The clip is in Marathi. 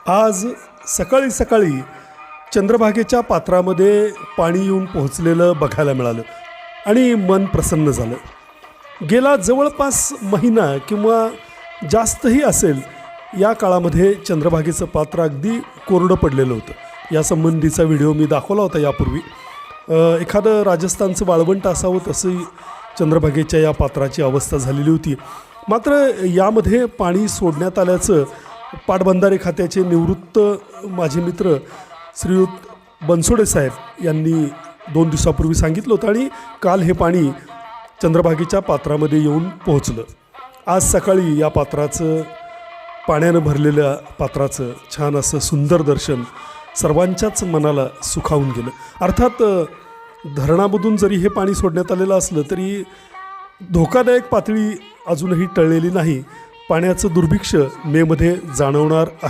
आज सकाळी सकाळी चंद्रभागेच्या पात्रामध्ये पाणी येऊन पोहोचलेलं बघायला मिळालं आणि मन प्रसन्न झालं. गेला जवळपास महिना किंवा जास्तही असेल या काळामध्ये चंद्रभागेचं पात्र अगदी कोरडं पडलेलं होतं. यासंबंधीचा व्हिडिओ मी दाखवला होता यापूर्वी. एखादं राजस्थानचं वाळवंट असावं तसंही चंद्रभागेच्या या पात्राची अवस्था झालेली होती. मात्र यामध्ये पाणी सोडण्यात आल्याचं पाटबंधारे खात्याचे निवृत्त माजी मित्र श्रीयुत बनसोडे साहेब यांनी 2 दिवसापूर्वी सांगितलं होतं आणि काल हे पाणी चंद्रभागेच्या पात्रामध्ये येऊन पोहोचलं. आज सकाळी या पात्राचं पाण्यानं भरलेल्या पात्राचं छान असं सुंदर दर्शन सर्वांच्याच मनाला सुखावून गेलं. अर्थात धरणामधून जरी हे पाणी सोडण्यात आलेलं असलं तरी धोकादायक पातळी अजूनही टळलेली नाही. पाण्याचं दुर्भिक्ष्य मेमध्ये जाणवणार आहे.